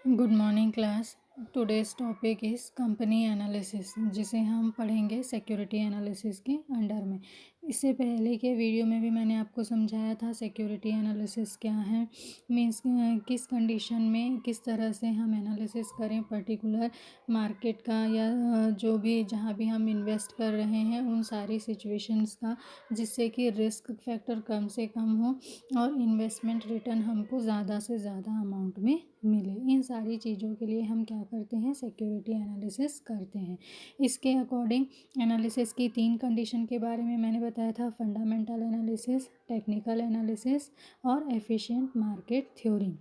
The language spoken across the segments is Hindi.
Good morning class. Today's topic is company analysis, जिसे हम पढ़ेंगे सिक्योरिटी एनालिसिस के अंडर में। इससे पहले के वीडियो में भी मैंने आपको समझाया था सिक्योरिटी एनालिसिस क्या है, मीन्स किस कंडीशन में किस तरह से हम एनालिसिस करें पर्टिकुलर मार्केट का या जो भी जहाँ भी हम इन्वेस्ट कर रहे हैं उन सारी सिचुएशंस का, जिससे कि रिस्क फैक्टर कम से कम हो और इन्वेस्टमेंट रिटर्न हमको ज़्यादा से ज़्यादा अमाउंट में मिले। इन सारी चीज़ों के लिए हम क्या करते हैं, सिक्योरिटी एनालिसिस करते हैं। इसके अकॉर्डिंग एनालिसिस की 3 कंडीशन के बारे में मैंने बताया था, फंडामेंटल एनालिसिस, टेक्निकल एनालिसिस और एफिशिएंट मार्केट थ्योरी।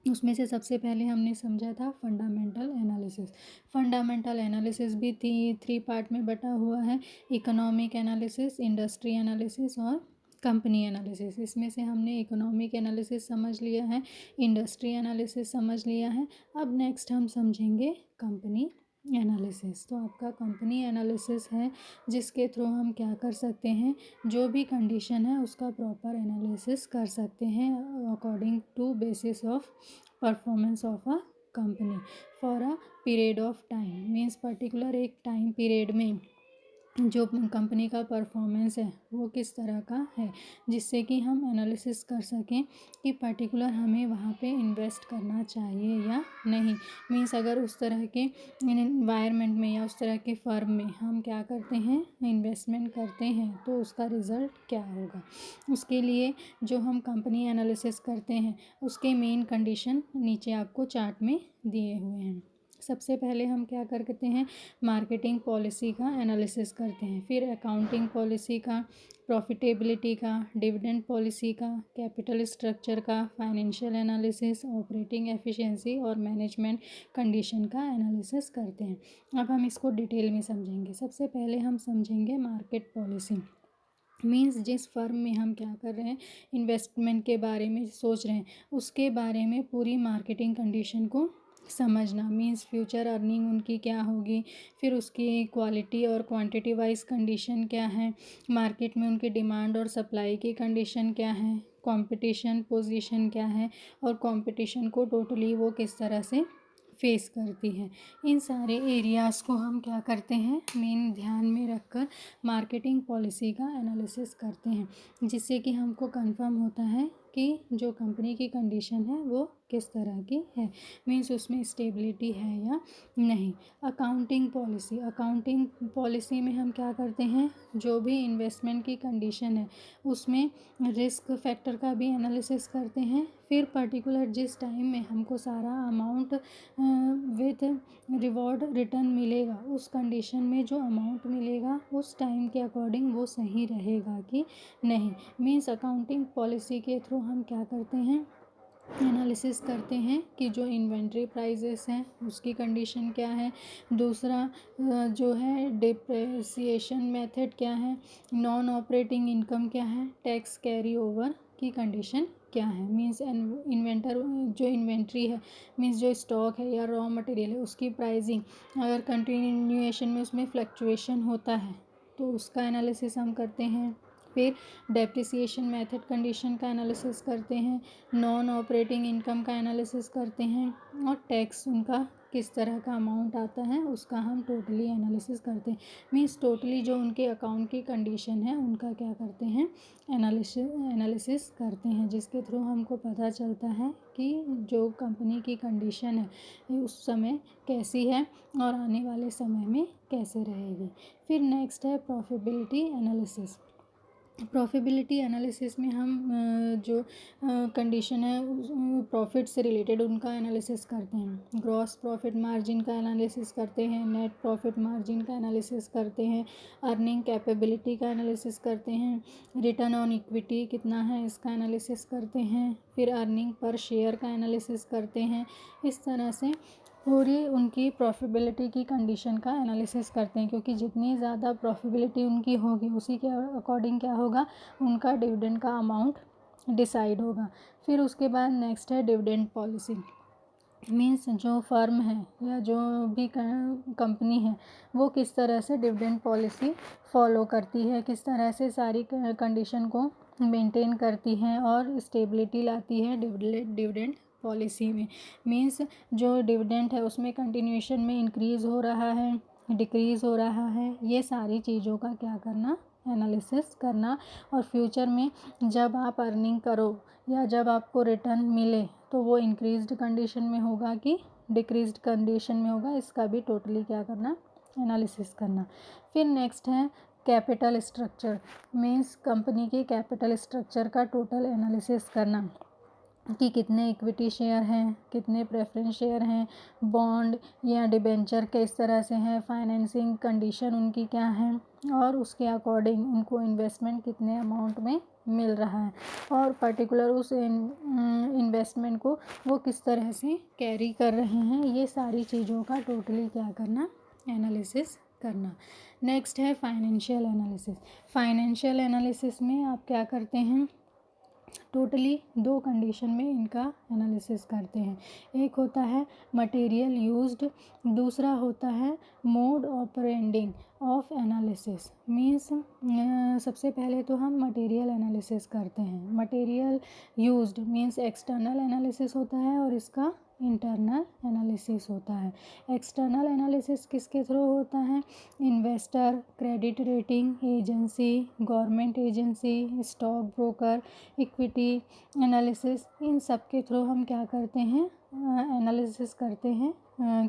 उसमें से सबसे पहले हमने समझा था फंडामेंटल एनालिसिस। फंडामेंटल एनालिसिस भी 3 पार्ट में बटा हुआ है, इकोनॉमिक एनालिसिस, इंडस्ट्री एनालिसिस और कंपनी एनालिसिस। इसमें से हमने इकोनॉमिक एनालिसिस समझ लिया है, इंडस्ट्री एनालिसिस समझ लिया है। अब नेक्स्ट हम समझेंगे कंपनी एनालिसिस। तो आपका कंपनी एनालिसिस है जिसके थ्रू हम क्या कर सकते हैं, जो भी कंडीशन है उसका प्रॉपर एनालिसिस कर सकते हैं according to basis of performance of a company for a period of time. Means particular एक टाइम पीरियड में जो कंपनी का परफॉर्मेंस है वो किस तरह का है, जिससे कि हम एनालिसिस कर सकें कि पर्टिकुलर हमें वहाँ पे इन्वेस्ट करना चाहिए या नहीं। मीन्स अगर उस तरह के इन्वायरमेंट में या उस तरह के फर्म में हम क्या करते हैं, इन्वेस्टमेंट करते हैं, तो उसका रिज़ल्ट क्या होगा। उसके लिए जो हम कंपनी एनालिसिस करते हैं उसके मेन कंडीशन नीचे आपको चार्ट में दिए हुए हैं। सबसे पहले हम क्या करते हैं, मार्केटिंग पॉलिसी का एनालिसिस करते हैं, फिर अकाउंटिंग पॉलिसी का, प्रॉफिटेबिलिटी का, डिविडेंड पॉलिसी का, कैपिटल स्ट्रक्चर का, फाइनेंशियल एनालिसिस, ऑपरेटिंग एफिशिएंसी और मैनेजमेंट कंडीशन का एनालिसिस करते हैं। अब हम इसको डिटेल में समझेंगे। सबसे पहले हम समझेंगे मार्केट पॉलिसी। मीन्स जिस फर्म में हम क्या कर रहे हैं, इन्वेस्टमेंट के बारे में सोच रहे हैं, उसके बारे में पूरी मार्केटिंग कंडीशन को समझना। मीन्स फ्यूचर अर्निंग उनकी क्या होगी, फिर उसकी क्वालिटी और क्वांटिटी वाइज कंडीशन क्या है, मार्केट में उनकी डिमांड और सप्लाई की कंडीशन क्या है, कंपटीशन पोजीशन क्या है और कंपटीशन को टोटली वो किस तरह से फेस करती है। इन सारे एरियाज़ को हम क्या करते हैं, मेन ध्यान में रखकर मार्केटिंग पॉलिसी का एनालिसिस करते हैं, जिससे कि हमको कंफर्म होता है कि जो कंपनी की कंडीशन है वो किस तरह की है, मीन्स उसमें स्टेबिलिटी है या नहीं। अकाउंटिंग पॉलिसी में हम क्या करते हैं, जो भी इन्वेस्टमेंट की कंडीशन है उसमें रिस्क फैक्टर का भी एनालिसिस करते हैं। फिर पर्टिकुलर जिस टाइम में हमको सारा अमाउंट विद रिवॉर्ड रिटर्न मिलेगा, उस कंडीशन में जो अमाउंट मिलेगा उस टाइम के अकॉर्डिंग वो सही रहेगा कि नहीं। मीन्स अकाउंटिंग पॉलिसी के थ्रू हम क्या करते हैं, एनालिसिस करते हैं कि जो इन्वेंट्री प्राइजेस हैं उसकी कंडीशन क्या है, दूसरा जो है डिप्रिसिएशन मेथड क्या है, नॉन ऑपरेटिंग इनकम क्या है, टैक्स कैरी ओवर की कंडीशन क्या है। मीन्स जो इन्वेंट्री है, मीन्स जो स्टॉक है या रॉ मटेरियल है उसकी प्राइसिंग अगर कंटिन्यूएशन में उसमें फ्लक्चुएशन होता है तो उसका एनालिसिस हम करते हैं। फिर डेप्रिसिएशन मेथड कंडीशन का एनालिसिस करते हैं, नॉन ऑपरेटिंग इनकम का एनालिसिस करते हैं और टैक्स उनका किस तरह का अमाउंट आता है उसका हम टोटली एनालिसिस करते हैं। मीन्स टोटली जो उनके अकाउंट की कंडीशन है उनका क्या करते हैं, एनालिसिस करते हैं, जिसके थ्रू हमको पता चलता है कि जो कंपनी की कंडीशन है उस समय कैसी है और आने वाले समय में कैसे रहेगी। फिर नेक्स्ट है प्रॉफिटेबिलिटी एनालिसिस। प्रॉफिटेबिलिटी एनालिसिस में हम जो कंडीशन है प्रॉफिट से रिलेटेड उनका एनालिसिस करते हैं। ग्रॉस प्रॉफिट मार्जिन का एनालिसिस करते हैं, नेट प्रॉफिट मार्जिन का एनालिसिस करते हैं, अर्निंग कैपेबिलिटी का एनालिसिस करते हैं, रिटर्न ऑन इक्विटी कितना है इसका एनालिसिस करते हैं, फिर अर्निंग पर शेयर का एनालिसिस करते हैं। इस तरह से पूरी उनकी प्रॉफिटेबिलिटी की कंडीशन का एनालिसिस करते हैं, क्योंकि जितनी ज़्यादा प्रॉफिटेबिलिटी उनकी होगी उसी के अकॉर्डिंग क्या होगा, उनका डिविडेंड का अमाउंट डिसाइड होगा। फिर उसके बाद नेक्स्ट है डिविडेंड पॉलिसी। मीन्स जो फर्म है या जो भी कंपनी है वो किस तरह से डिविडेंड पॉलिसी फॉलो करती है, किस तरह से सारी कंडीशन को मेंटेन करती है और स्टेबिलिटी लाती है डिविडेंड पॉलिसी में, मीन्स जो डिविडेंड है उसमें कंटिन्यूएशन में इंक्रीज़ हो रहा है, डिक्रीज़ हो रहा है, ये सारी चीज़ों का क्या करना, एनालिसिस करना। और फ्यूचर में जब आप अर्निंग करो या जब आपको रिटर्न मिले तो वो इंक्रीज्ड कंडीशन में होगा कि डिक्रीज्ड कंडीशन में होगा, इसका भी टोटली क्या करना, एनालिसिस करना। फिर नेक्स्ट है कैपिटल स्ट्रक्चर, मीन्स कंपनी के कैपिटल स्ट्रक्चर का टोटल एनालिसिस करना कि कितने इक्विटी शेयर हैं, कितने प्रेफरेंस शेयर हैं, बॉन्ड या डिबेंचर किस तरह से हैं, फाइनेंसिंग कंडीशन उनकी क्या है, और उसके अकॉर्डिंग उनको इन्वेस्टमेंट कितने अमाउंट में मिल रहा है, और पर्टिकुलर उस इन्वेस्टमेंट को वो किस तरह से कैरी कर रहे हैं, ये सारी चीज़ों का टोटली क्या करना, एनालिसिस करना। नेक्स्ट है फाइनेंशियल एनालिसिस। फाइनेंशियल एनालिसिस में आप क्या करते हैं, टोटली दो कंडीशन में इनका एनालिसिस करते हैं। एक होता है मटेरियल यूज्ड, दूसरा होता है मोड ऑपरेंडिंग ऑफ एनालिसिस। मीन्स सबसे पहले तो हम मटेरियल एनालिसिस करते हैं। Material used means external analysis होता है और इसका इंटरनल एनालिसिस होता है। एक्सटर्नल एनालिसिस किसके थ्रू होता है, investor, credit rating agency, government agency, stock broker, equity analysis, इन सब के थ्रू हम क्या करते हैं, एनालिसिस करते हैं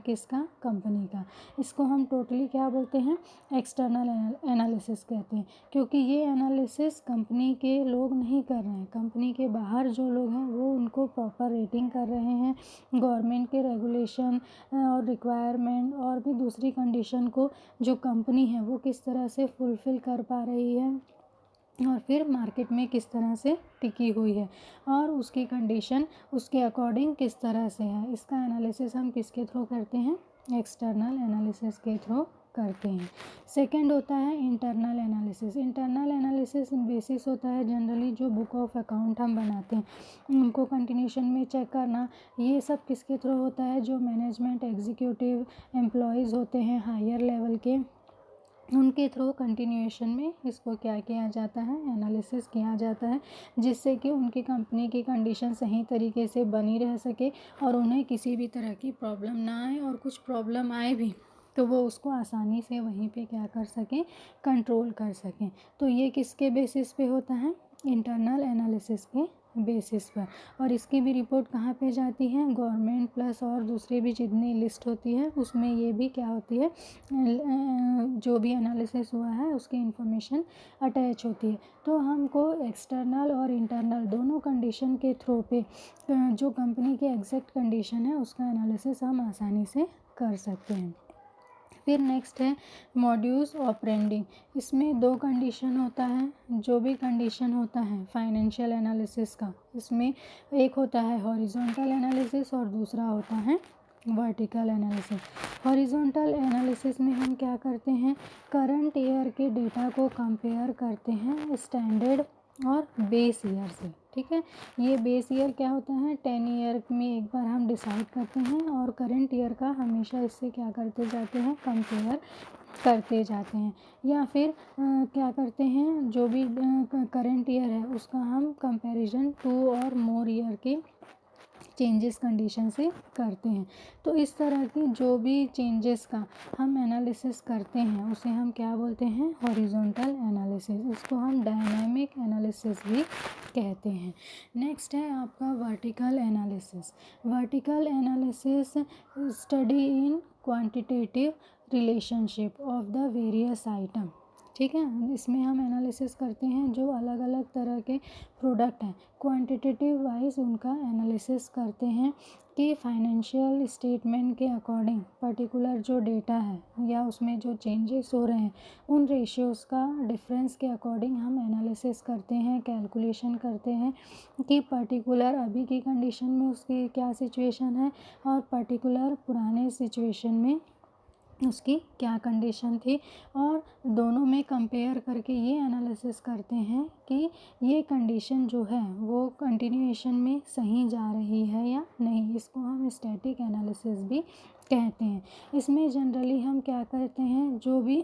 किसका, कंपनी का। इसको हम टोटली क्या बोलते हैं, एक्सटर्नल एनालिसिस कहते हैं, क्योंकि ये एनालिसिस कंपनी के लोग नहीं कर रहे हैं, कंपनी के बाहर जो लोग हैं वो उनको प्रॉपर रेटिंग कर रहे हैं, गवर्नमेंट के रेगुलेशन और रिक्वायरमेंट और भी दूसरी कंडीशन को जो कंपनी है वो किस तरह से फुलफ़िल कर पा रही है और फिर मार्केट में किस तरह से टिकी हुई है और उसकी कंडीशन उसके अकॉर्डिंग किस तरह से है। इसका एनालिसिस हम किसके थ्रू करते हैं, एक्सटर्नल एनालिसिस के थ्रू करते हैं। सेकंड होता है internal analysis. Internal analysis basis होता है जनरली जो बुक ऑफ अकाउंट हम बनाते हैं उनको कंटिन्यूशन में चेक करना। ये सब किसके थ्रू होता है, जो मैनेजमेंट एग्जीक्यूटिव एम्प्लॉयज़ होते हैं हायर लेवल के, उनके थ्रू कंटिन्यूएशन में इसको क्या किया जाता है, एनालिसिस किया जाता है, जिससे कि उनकी कंपनी की कंडीशन सही तरीके से बनी रह सके और उन्हें किसी भी तरह की प्रॉब्लम ना आए, और कुछ प्रॉब्लम आए भी तो वो उसको आसानी से वहीं पे क्या कर सकें, कंट्रोल कर सकें। तो ये किसके बेसिस पे होता है, इंटरनल एनालिसिस के बेसिस पर। और इसकी भी रिपोर्ट कहाँ पे जाती है, गवर्नमेंट प्लस और दूसरी भी जितनी लिस्ट होती है उसमें ये भी क्या होती है, जो भी एनालिसिस हुआ है उसकी इन्फॉर्मेशन अटैच होती है। तो हमको एक्सटर्नल और इंटरनल दोनों कंडीशन के थ्रू पे जो कंपनी की एग्जैक्ट कंडीशन है उसका एनालिसिस हम आसानी से कर सकते हैं। फिर नेक्स्ट है मॉड्यूस ऑपरेंडी। इसमें दो कंडीशन होता है, जो भी कंडीशन होता है फाइनेंशियल एनालिसिस का, इसमें एक होता है हॉरिजॉन्टल एनालिसिस और दूसरा होता है वर्टिकल एनालिसिस। हॉरिजॉन्टल एनालिसिस में हम क्या करते हैं, करंट ईयर के डेटा को कंपेयर करते हैं स्टैंडर्ड और बेस ईयर से। ठीक है, ये बेस ईयर क्या होता है, 10 ईयर में एक बार हम डिसाइड करते हैं और करंट ईयर का हमेशा इससे क्या करते जाते हैं, कंपेयर करते जाते हैं। या फिर क्या करते हैं, जो भी करंट ईयर है उसका हम कंपैरिजन 2 और मोर ईयर के चेंजेस कंडीशन से करते हैं। तो इस तरह की जो भी चेंजेस का हम एनालिसिस करते हैं उसे हम क्या बोलते हैं, हॉरिजॉन्टल एनालिसिस। इसको हम डायनामिक एनालिसिस भी कहते हैं। नेक्स्ट है आपका vertical analysis. Vertical analysis study in quantitative relationship of the various item. ठीक है, इसमें हम एनालिसिस करते हैं जो अलग अलग तरह के प्रोडक्ट हैं, क्वांटिटेटिव वाइज उनका एनालिसिस करते हैं कि फाइनेंशियल स्टेटमेंट के अकॉर्डिंग पर्टिकुलर जो डेटा है या उसमें जो चेंजेस हो रहे हैं उन रेशियोज़ का डिफरेंस के अकॉर्डिंग हम एनालिसिस करते हैं, कैलकुलेशन करते हैं कि पर्टिकुलर अभी की कंडीशन में उसकी क्या सिचुएशन है और पर्टिकुलर पुराने सिचुएशन में उसकी क्या कंडीशन थी, और दोनों में कंपेयर करके ये एनालिसिस करते हैं कि ये कंडीशन जो है वो कंटिन्यूएशन में सही जा रही है या नहीं। इसको हम स्टैटिक एनालिसिस भी कहते हैं। इसमें जनरली हम क्या करते हैं, जो भी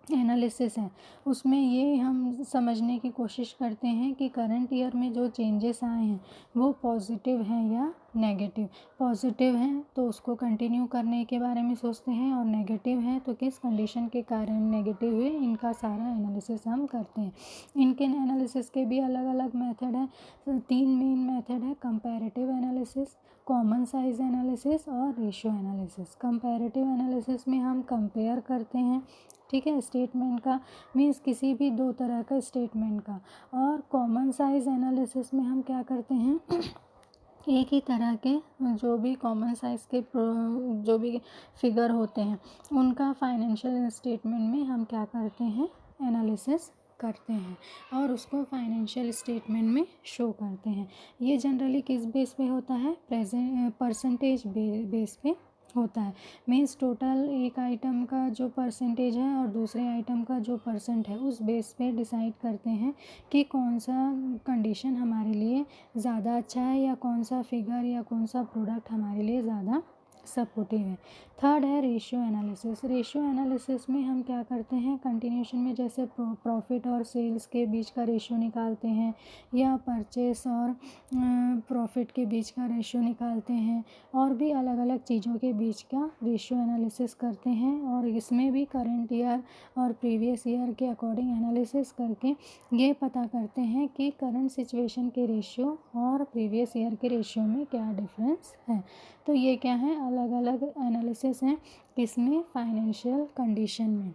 एनालिसिस है, उसमें ये हम समझने की कोशिश करते हैं कि करंट ईयर में जो चेंजेस आए हैं वो पॉजिटिव हैं या नेगेटिव। पॉजिटिव हैं तो उसको कंटिन्यू करने के बारे में सोचते हैं, और नेगेटिव हैं तो किस कंडीशन के कारण नेगेटिव हुए, इनका सारा एनालिसिस हम करते हैं। इनके एनालिसिस के भी अलग अलग मेथड हैं। 3 मेन मेथड है: comparative analysis, common size analysis और रेशियो एनालिसिस। कंपैरेटिव एनालिसिस में हम कंपेयर करते हैं, ठीक है, स्टेटमेंट का, मीन्स किसी भी दो तरह का स्टेटमेंट का। और कॉमन साइज एनालिसिस में हम क्या करते हैं, एक ही तरह के जो भी कॉमन साइज के जो भी फिगर होते हैं उनका फाइनेंशियल स्टेटमेंट में हम क्या करते हैं, एनालिसिस करते हैं और उसको फाइनेंशियल स्टेटमेंट में शो करते हैं। ये जनरली किस बेस पे होता है, परसेंटेज बेस पे होता है। मीन्स टोटल एक आइटम का जो परसेंटेज है और दूसरे आइटम का जो परसेंट है उस बेस पे डिसाइड करते हैं कि कौन सा कंडीशन हमारे लिए ज़्यादा अच्छा है या कौन सा फिगर या कौन सा प्रोडक्ट हमारे लिए ज़्यादा सपोर्टिव है। थर्ड है रेशियो एनालिसिस। रेशियो एनालिसिस में हम क्या करते हैं, कंटिन्यूशन में जैसे प्रॉफिट और सेल्स के बीच का रेशियो निकालते हैं, या परचेस और प्रॉफिट के बीच का रेशियो निकालते हैं, और भी अलग अलग चीज़ों के बीच का रेशियो एनालिसिस करते हैं। और इसमें भी करंट ईयर और प्रीवियस ईयर के अकॉर्डिंग एनालिसिस करके ये पता करते हैं कि करंट सिचुएशन के रेशियो और प्रीवियस ईयर के रेशियो में क्या डिफरेंस है। तो ये क्या है, अलग अलग एनालिसिस हैं किसमें, फाइनेंशियल कंडीशन में।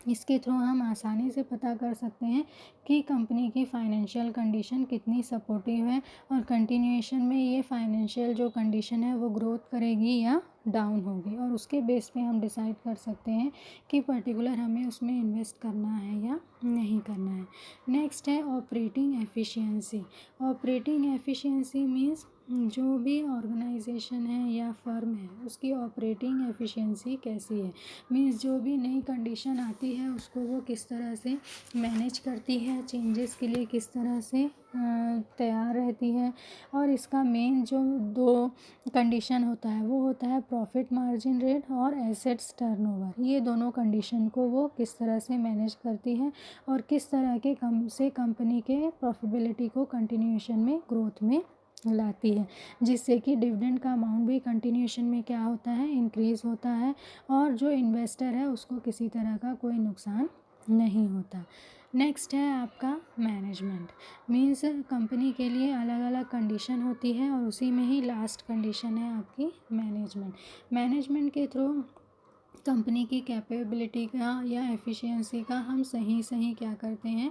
इसके थ्रू हम आसानी से पता कर सकते हैं कि कंपनी की फाइनेंशियल कंडीशन कितनी सपोर्टिव है और कंटिन्यूएशन में ये फाइनेंशियल जो कंडीशन है वो ग्रोथ करेगी या डाउन होगी, और उसके बेस पे हम डिसाइड कर सकते हैं कि पर्टिकुलर हमें उसमें इन्वेस्ट करना है या नहीं करना है। नेक्स्ट है operating efficiency. Operating efficiency means जो भी ऑर्गेनाइजेशन है या फर्म है उसकी ऑपरेटिंग एफिशिएंसी कैसी है। मीन्स जो भी नई कंडीशन आती है उसको वो किस तरह से मैनेज करती है, चेंजेस के लिए किस तरह से तैयार रहती है। और इसका मेन जो दो कंडीशन होता है वो होता है प्रॉफिट मार्जिन रेट और एसेट्स टर्नओवर। ये दोनों कंडीशन को वो किस तरह से मैनेज करती है और किस तरह के कंपनी के प्रॉफिटेबिलिटी को कंटिन्यूएशन में ग्रोथ में लाती है, जिससे कि डिविडेंड का अमाउंट भी कंटिन्यूएशन में क्या होता है, इंक्रीज़ होता है, और जो इन्वेस्टर है उसको किसी तरह का कोई नुकसान नहीं होता। नेक्स्ट है आपका मैनेजमेंट। मीन्स कंपनी के लिए अलग अलग कंडीशन होती है और उसी में ही लास्ट कंडीशन है आपकी मैनेजमेंट। मैनेजमेंट के थ्रू कंपनी की कैपेबिलिटी का या एफिशिएंसी का हम सही क्या करते हैं,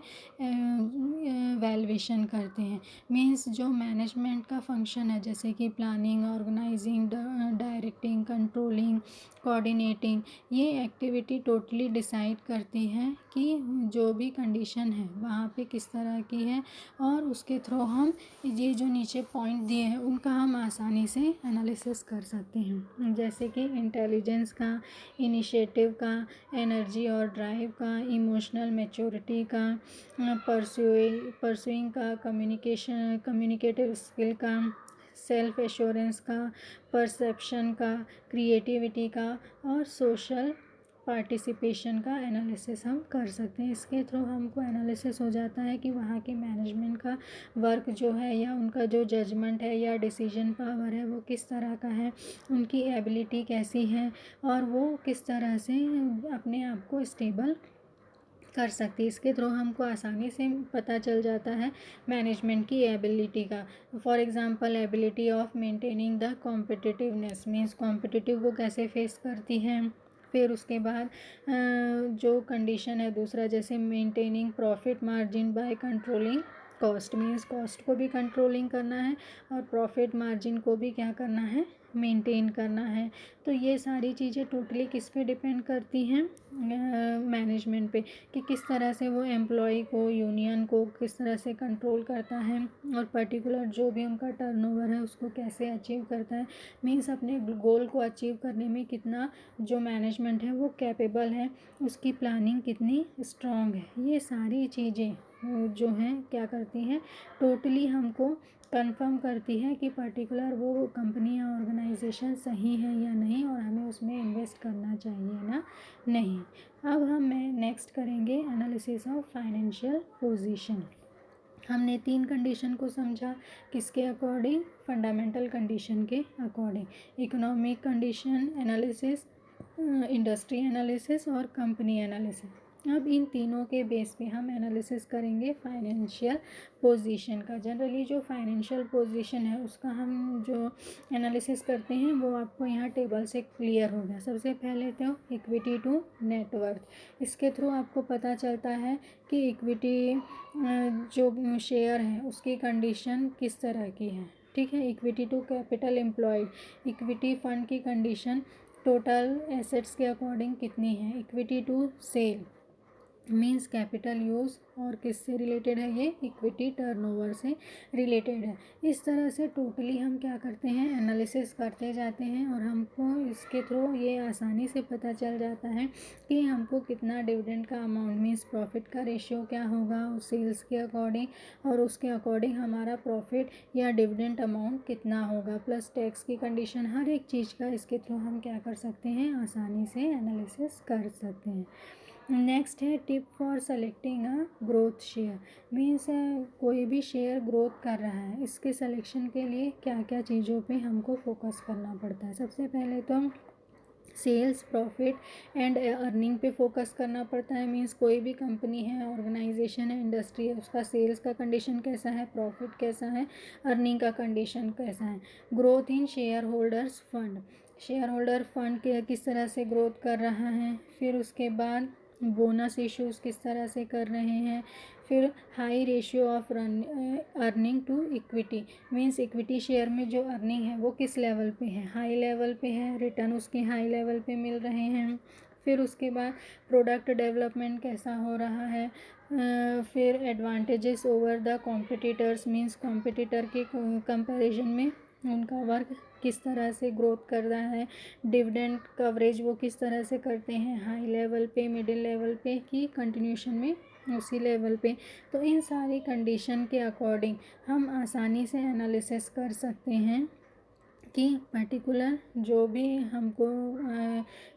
वैल्यूएशन करते हैं। मीन्स जो मैनेजमेंट का फंक्शन है जैसे कि planning, organising, directing, controlling, coordinating, ये एक्टिविटी टोटली डिसाइड करती है कि जो भी कंडीशन है वहाँ पे किस तरह की है, और उसके थ्रू हम ये जो नीचे पॉइंट दिए हैं उनका हम आसानी से एनालिसिस कर सकते हैं। जैसे कि इंटेलिजेंस का, इनिशिएटिव का, एनर्जी और ड्राइव का, इमोशनल मैच्योरिटी का, परसुइंग का, कम्युनिकेटिव स्किल का, सेल्फ एश्योरेंस का, परसेप्शन का, क्रिएटिविटी का और सोशल पार्टिसिपेशन का एनालिसिस हम कर सकते हैं। इसके थ्रू हमको एनालिसिस हो जाता है कि वहाँ के मैनेजमेंट का वर्क जो है या उनका जो जजमेंट है या डिसीजन पावर है वो किस तरह का है, उनकी एबिलिटी कैसी है और वो किस तरह से अपने आप को स्टेबल कर सकती है। इसके थ्रू हमको आसानी से पता चल जाता है मैनेजमेंट की एबिलिटी का। For example ability of maintaining the competitiveness, means competitive वो कैसे फेस करती है। फिर उसके बाद जो कंडीशन है दूसरा, जैसे maintaining profit margin by controlling cost, means cost को भी कंट्रोलिंग करना है और प्रॉफिट मार्जिन को भी क्या करना है, मेंटेन करना है। तो ये सारी चीज़ें टोटली किस पे डिपेंड करती हैं, मैनेजमेंट पे, कि किस तरह से वो एम्प्लॉय को, यूनियन को किस तरह से कंट्रोल करता है और पर्टिकुलर जो भी उनका टर्नओवर है उसको कैसे अचीव करता है। मीन्स अपने गोल को अचीव करने में कितना जो मैनेजमेंट है वो कैपेबल है, उसकी प्लानिंग कितनी स्ट्रॉन्ग है। ये सारी चीज़ें जो हैं क्या करती हैं, टोटली हमको कंफर्म करती है कि पर्टिकुलर वो कंपनी या ऑर्गेनाइजेशन सही है या नहीं और हमें उसमें इन्वेस्ट करना चाहिए ना नहीं। अब हम नेक्स्ट करेंगे एनालिसिस ऑफ फाइनेंशियल पोजीशन। हमने 3 कंडीशन को समझा, किसके अकॉर्डिंग? फंडामेंटल कंडीशन के according. Economic condition analysis, industry analysis और कंपनी एनालिसिस। अब इन तीनों के बेस पे हम एनालिसिस करेंगे फाइनेंशियल पोजीशन का। जनरली जो फाइनेंशियल पोजीशन है उसका हम जो एनालिसिस करते हैं वो आपको यहाँ टेबल से क्लियर हो गया। सबसे पहले तो इक्विटी टू नेटवर्थ, इसके थ्रू आपको पता चलता है कि इक्विटी जो शेयर है उसकी कंडीशन किस तरह की है। ठीक है, equity to capital employed, equity fund की कंडीशन टोटल एसेट्स के अकॉर्डिंग कितनी है। Equity to sale means capital use और किससे रिलेटेड है, ये इक्विटी टर्नओवर से रिलेटेड है। इस तरह से टोटली हम क्या करते हैं, एनालिसिस करते जाते हैं और हमको इसके थ्रू ये आसानी से पता चल जाता है कि हमको कितना डिविडेंड का अमाउंट मीन्स प्रॉफिट का रेशियो क्या होगा उस सेल्स के अकॉर्डिंग और उसके अकॉर्डिंग हमारा प्रॉफिट या डिविडेंड अमाउंट कितना होगा, प्लस टैक्स की कंडीशन, हर एक चीज़ का इसके थ्रू हम क्या कर सकते हैं, आसानी से एनालिसिस कर सकते हैं। नेक्स्ट है tip for selecting a growth share, means कोई भी शेयर ग्रोथ कर रहा है इसके सिलेक्शन के लिए क्या क्या चीज़ों पे हमको फोकस करना पड़ता है। सबसे पहले तो सेल्स, प्रॉफिट एंड अर्निंग पे फोकस करना पड़ता है। मीन्स कोई भी कंपनी है, ऑर्गेनाइजेशन है, इंडस्ट्री है, उसका सेल्स का कंडीशन कैसा है, प्रॉफिट कैसा है, अर्निंग का कंडीशन कैसा है। Growth in share holders fund, share holder fund के किस तरह से ग्रोथ कर रहा है। फिर उसके बाद बोनस इश्यूज़ किस तरह से कर रहे हैं। फिर high ratio of earning to equity, means equity share में जो अर्निंग है वो किस लेवल पे है, हाई लेवल पे है, रिटर्न उसके हाई लेवल पे मिल रहे हैं। फिर उसके बाद प्रोडक्ट डेवलपमेंट कैसा हो रहा है। फिर advantages over the competitors, means competitor के कंपैरिजन में उनका वर्क किस तरह से ग्रोथ कर रहा है। डिविडेंड कवरेज वो किस तरह से करते हैं, हाई लेवल पे, मिडिल लेवल पे कि कंटिन्यूशन में उसी लेवल पे। तो इन सारी कंडीशन के अकॉर्डिंग हम आसानी से एनालिसिस कर सकते हैं कि पर्टिकुलर जो भी हमको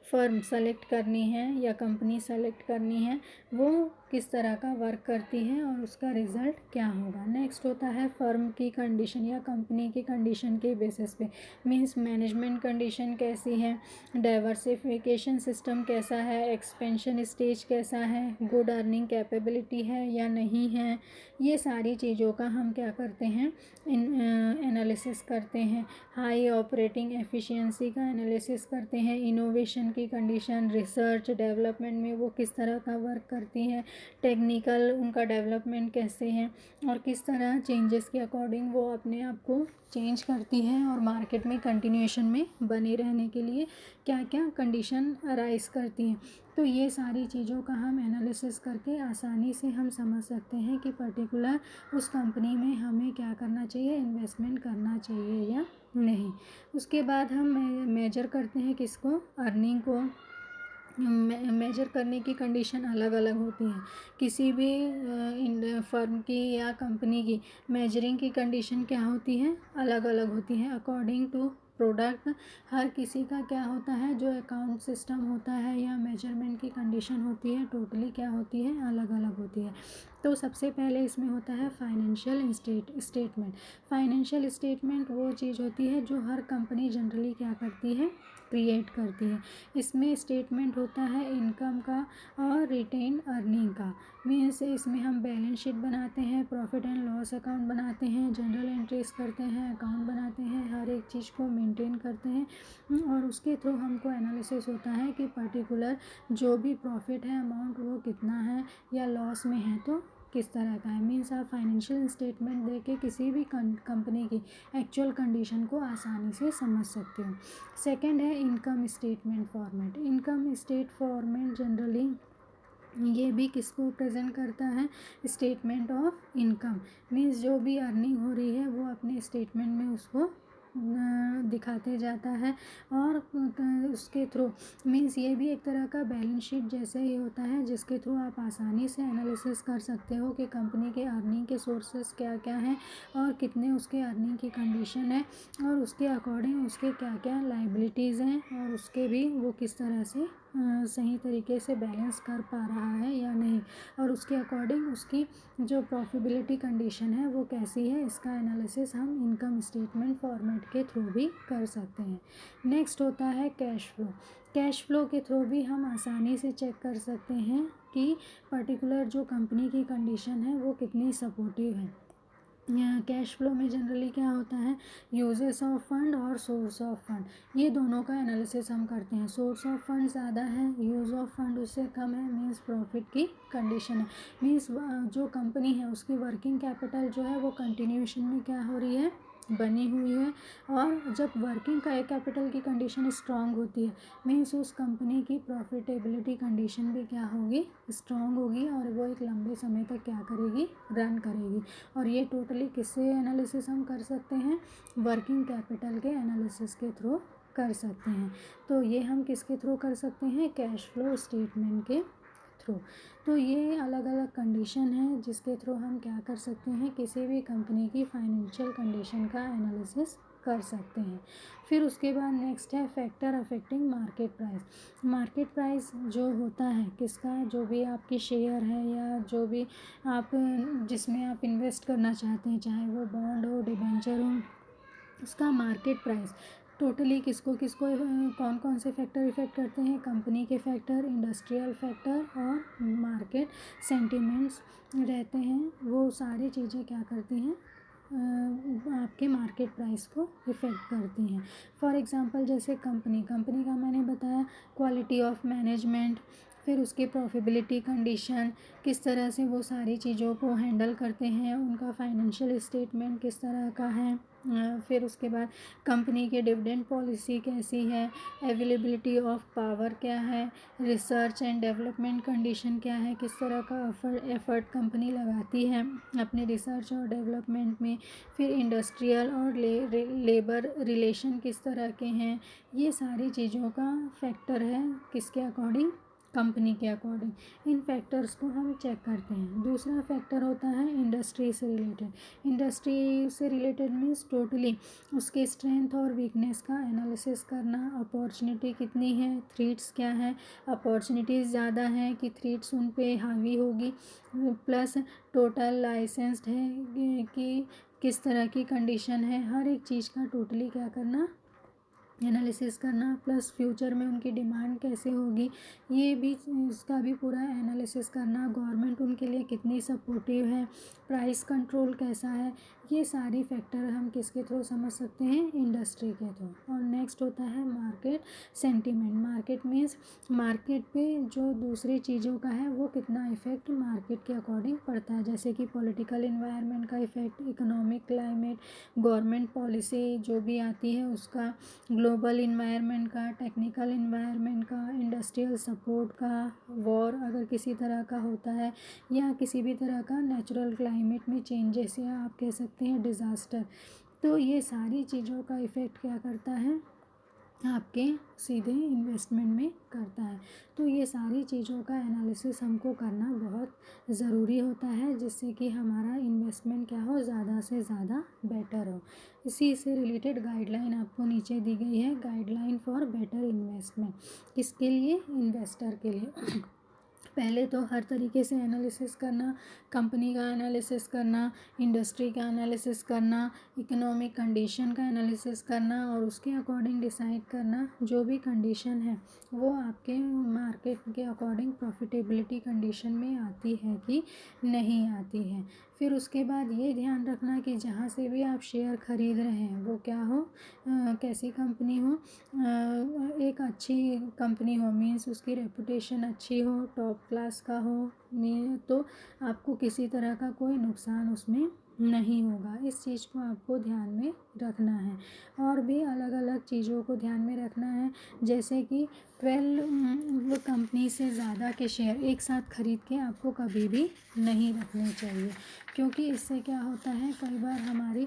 फर्म सेलेक्ट करनी है या कंपनी सेलेक्ट करनी है वो किस तरह का वर्क करती है और उसका रिज़ल्ट क्या होगा। नेक्स्ट होता है फर्म की कंडीशन या कंपनी की कंडीशन के बेसिस पे, मींस मैनेजमेंट कंडीशन कैसी है, डाइवर्सिफिकेशन सिस्टम कैसा है, एक्सपेंशन स्टेज कैसा है, गुड अर्निंग कैपेबिलिटी है या नहीं है। ये सारी चीज़ों का हम क्या करते हैं, एनालिसिस करते हैं। हाई ऑपरेटिंग एफिशिएंसी का एनालिसिस करते हैं। इनोवेशन की कंडीशन, रिसर्च डेवलपमेंट में वो किस तरह का वर्क करती है, टेक्निकल उनका डेवलपमेंट कैसे हैं और किस तरह चेंजेस के अकॉर्डिंग वो अपने आप को चेंज करती है और मार्केट में कंटिन्यूएशन में बने रहने के लिए क्या क्या कंडीशन अराइज करती हैं। तो ये सारी चीज़ों का हम एनालिसिस करके आसानी से हम समझ सकते हैं कि पर्टिकुलर उस कंपनी में हमें क्या करना चाहिए, इन्वेस्टमेंट करना चाहिए या नहीं। उसके बाद हम मेजर करते हैं किसको, अर्निंग को। मेजर करने की कंडीशन अलग अलग होती हैं। किसी भी फर्म की या कंपनी की मेजरिंग की कंडीशन क्या होती है, अलग अलग होती है अकॉर्डिंग टू प्रोडक्ट। हर किसी का क्या होता है, जो अकाउंट सिस्टम होता है या मेजरमेंट की कंडीशन होती है टोटली क्या होती है, अलग अलग होती है। तो सबसे पहले इसमें होता है फाइनेंशियल स्टेटमेंट। फाइनेंशियल स्टेटमेंट वो चीज़ होती है जो हर कंपनी जनरली क्या करती है, क्रिएट करती है। इसमें स्टेटमेंट होता है इनकम का और रिटेन अर्निंग का। मीन्स इसमें हम बैलेंस शीट बनाते हैं, प्रॉफिट एंड लॉस अकाउंट बनाते हैं, जनरल एंट्रीज करते हैं, अकाउंट बनाते हैं, हर एक चीज़ को मेंटेन करते हैं और उसके थ्रू हमको एनालिसिस होता है कि पर्टिकुलर जो भी प्रॉफिट है अमाउंट वो कितना है या लॉस में है तो किस तरह का है। मीन्स आप फाइनेंशियल स्टेटमेंट दे के किसी भी कंपनी की एक्चुअल कंडीशन को आसानी से समझ सकते हो। सेकंड है income statement format. Income state format generally ये भी किसको प्रेजेंट करता है, स्टेटमेंट ऑफ इनकम। मीन्स जो भी अर्निंग हो रही है वो अपने स्टेटमेंट में उसको दिखाते जाता है। और उसके थ्रू मीन्स ये भी एक तरह का बैलेंस शीट जैसे ही होता है, जिसके थ्रू आप आसानी से एनालिसिस कर सकते हो कि कंपनी के अर्निंग के सोर्सेस क्या क्या हैं और कितने उसके अर्निंग की कंडीशन है, और उसके अकॉर्डिंग उसके क्या क्या लाइबिलिटीज़ हैं, और उसके भी वो किस तरह से सही तरीके से बैलेंस कर पा रहा है या नहीं, और उसके अकॉर्डिंग उसकी जो प्रॉफिटेबिलिटी कंडीशन है वो कैसी है, इसका एनालिसिस हम इनकम स्टेटमेंट फॉर्मेट के थ्रू भी कर सकते हैं। नेक्स्ट होता है कैश फ्लो। कैश फ्लो के थ्रू भी हम आसानी से चेक कर सकते हैं कि पर्टिकुलर जो कंपनी की कंडीशन है वो कितनी सपोर्टिव है। कैश फ्लो में जनरली क्या होता है, यूजेस ऑफ फंड और सोर्स ऑफ फंड, ये दोनों का एनालिसिस हम करते हैं। सोर्स ऑफ फंड ज़्यादा है, यूज़ ऑफ फंड उससे कम है, मीन्स प्रॉफिट की कंडीशन है। मीन्स जो कंपनी है उसकी वर्किंग कैपिटल जो है वो कंटिन्यूएशन में क्या हो रही है, बनी हुई है। और जब वर्किंग का कैपिटल की कंडीशन स्ट्रांग होती है, मीन्स उस कंपनी की प्रॉफिटेबिलिटी कंडीशन भी क्या होगी, स्ट्रांग होगी, और वो एक लंबे समय तक क्या करेगी, रन करेगी। और ये टोटली किससे एनालिसिस हम कर सकते हैं, वर्किंग कैपिटल के एनालिसिस के थ्रू कर सकते हैं। तो ये हम किसके थ्रू कर सकते हैं, कैश फ्लो स्टेटमेंट के थ्रू। तो ये अलग अलग कंडीशन है जिसके थ्रू हम क्या कर सकते हैं, किसी भी कंपनी की फाइनेंशियल कंडीशन का एनालिसिस कर सकते हैं। फिर उसके बाद नेक्स्ट है factor affecting market price. Market price जो होता है किसका, जो भी आपकी शेयर है या जो भी आप जिसमें आप इन्वेस्ट करना चाहते हैं, चाहे वो बॉन्ड हो, डिबेंचर हो, उसका मार्केट प्राइस टोटली किसको किसको कौन कौन से फैक्टर इफ़ेक्ट करते हैं, कंपनी के फैक्टर, इंडस्ट्रियल फैक्टर और मार्केट सेंटिमेंट्स रहते हैं। वो सारी चीज़ें क्या करती हैं, आपके मार्केट प्राइस को इफ़ेक्ट करती हैं। फॉर एग्ज़ाम्पल जैसे कंपनी का मैंने बताया क्वालिटी ऑफ मैनेजमेंट, फिर उसकी प्रॉफिटेबिलिटी कंडीशन, किस तरह से वो सारी चीज़ों को हैंडल करते हैं, उनका फाइनेंशियल स्टेटमेंट किस तरह का है, फिर उसके बाद कंपनी की डिविडेंड पॉलिसी कैसी है, अवेलेबिलिटी ऑफ पावर क्या है, रिसर्च एंड डेवलपमेंट कंडीशन क्या है, किस तरह का एफर्ट कंपनी लगाती है अपने रिसर्च और डेवलपमेंट में, फिर इंडस्ट्रियल और लेबर रिलेशन किस तरह के हैं। ये सारी चीज़ों का फैक्टर है किसके अकॉर्डिंग, कंपनी के अकॉर्डिंग। इन फैक्टर्स को हम चेक करते हैं। दूसरा फैक्टर होता है इंडस्ट्री से रिलेटेड। इंडस्ट्री से रिलेटेड मीन्स टोटली उसके स्ट्रेंथ और वीकनेस का एनालिसिस करना, अपॉर्चुनिटी कितनी है, थ्रेट्स क्या है, अपॉर्चुनिटीज़ ज़्यादा हैं कि थ्रेट्स उन पे हावी होगी, प्लस टोटल लाइसेंस्ड है कि किस तरह की कंडीशन है, हर एक चीज़ का टोटली क्या करना, एनालिसिस करना, प्लस फ्यूचर में उनकी डिमांड कैसे होगी, ये भी उसका भी पूरा एनालिसिस करना, गवर्नमेंट उनके लिए कितनी सपोर्टिव है, प्राइस कंट्रोल कैसा है। ये सारी फैक्टर हम किसके थ्रू समझ सकते हैं, इंडस्ट्री के थ्रू। और नेक्स्ट होता है market sentiment. Market means market पे जो दूसरी चीज़ों का है वो कितना इफेक्ट मार्केट के अकॉर्डिंग पड़ता है, जैसे कि पॉलिटिकल इन्वायरमेंट का effect, economic climate, government policy जो भी आती है उसका, ग्लोबल इन्वायरमेंट का, टेक्निकल इन्वायरमेंट का, इंडस्ट्रियल सपोर्ट का, वॉर अगर किसी तरह का होता है, या किसी भी तरह का नेचुरल क्लाइमेट में चेंजेस, या आप कह सकते हैं डिज़ास्टर। तो ये सारी चीज़ों का इफ़ेक्ट क्या करता है, आपके सीधे इन्वेस्टमेंट में करता है। तो ये सारी चीज़ों का एनालिसिस हमको करना बहुत ज़रूरी होता है, जिससे कि हमारा इन्वेस्टमेंट क्या हो, ज़्यादा से ज़्यादा बेटर हो। इसी से रिलेटेड गाइडलाइन आपको नीचे दी गई है, गाइडलाइन फॉर बेटर इन्वेस्टमेंट। किसके लिए, इन्वेस्टर के लिए। पहले तो हर तरीके से एनालिसिस करना, कंपनी का एनालिसिस करना, इंडस्ट्री का एनालिसिस करना, इकोनॉमिक कंडीशन का एनालिसिस करना, और उसके अकॉर्डिंग डिसाइड करना जो भी कंडीशन है वो आपके मार्केट के अकॉर्डिंग प्रॉफिटेबिलिटी कंडीशन में आती है कि नहीं आती है। फिर उसके बाद ये ध्यान रखना कि जहाँ से भी आप शेयर खरीद रहे हैं वो क्या हो, कैसी कंपनी हो, एक अच्छी कंपनी हो, मीन्स उसकी रेपुटेशन अच्छी हो, टॉप क्लास का हो, तो आपको किसी तरह का कोई नुकसान उसमें नहीं होगा। इस चीज़ को आपको ध्यान में रखना है। और भी अलग अलग चीज़ों को ध्यान में रखना है, जैसे कि 12 कंपनी से ज़्यादा के शेयर एक साथ खरीद के आपको कभी भी नहीं रखने चाहिए, क्योंकि इससे क्या होता है, कई बार हमारी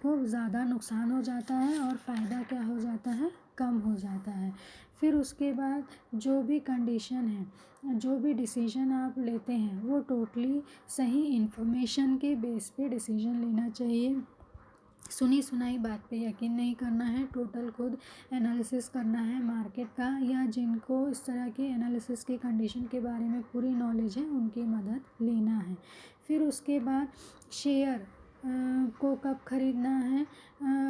को ज़्यादा नुकसान हो जाता है और फ़ायदा क्या हो जाता है, कम हो जाता है। फिर उसके बाद जो भी कंडीशन है, जो भी डिसीजन आप लेते हैं, वो टोटली सही इन्फॉर्मेशन के बेस पे डिसीजन लेना चाहिए। सुनी सुनाई बात पे यकीन नहीं करना है, टोटल खुद एनालिसिस करना है मार्केट का, या जिनको इस तरह के एनालिसिस की कंडीशन के बारे में पूरी नॉलेज है उनकी मदद लेना है। फिर उसके बाद शेयर को कब खरीदना है,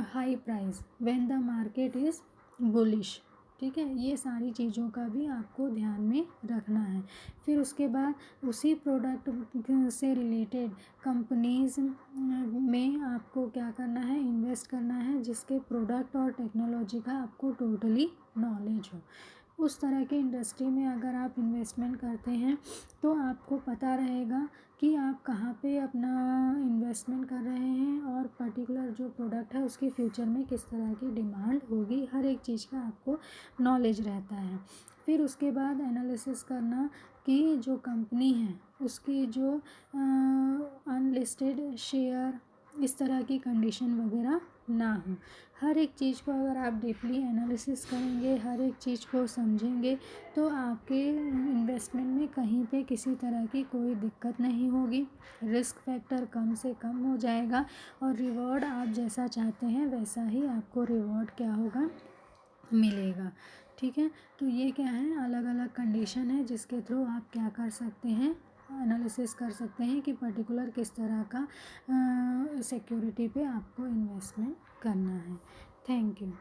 high price when the market is bullish. ठीक है, ये सारी चीज़ों का भी आपको ध्यान में रखना है। फिर उसके बाद उसी प्रोडक्ट से रिलेटेड कंपनीज़ में आपको क्या करना है, इन्वेस्ट करना है जिसके प्रोडक्ट और टेक्नोलॉजी का आपको टोटली नॉलेज हो। उस तरह की इंडस्ट्री में अगर आप इन्वेस्टमेंट करते हैं तो आपको पता रहेगा कि आप कहाँ पे अपना इन्वेस्टमेंट कर रहे हैं, और पर्टिकुलर जो प्रोडक्ट है उसकी फ्यूचर में किस तरह की डिमांड होगी, हर एक चीज़ का आपको नॉलेज रहता है। फिर उसके बाद एनालिसिस करना कि जो कंपनी है उसकी जो अनलिस्टेड शेयर इस तरह की कंडीशन वगैरह ना हो। हर एक चीज़ को अगर आप डीपली एनालिसिस करेंगे, हर एक चीज़ को समझेंगे, तो आपके इन्वेस्टमेंट में कहीं पे किसी तरह की कोई दिक्कत नहीं होगी, रिस्क फैक्टर कम से कम हो जाएगा, और रिवॉर्ड आप जैसा चाहते हैं वैसा ही आपको रिवॉर्ड क्या होगा, मिलेगा। ठीक है, तो ये क्या है, अलग अलग कंडीशन है जिसके थ्रू आप क्या कर सकते हैं, एनालिसिस कर सकते हैं कि पर्टिकुलर किस तरह का सिक्योरिटी पे आपको इन्वेस्टमेंट करना है। Thank you.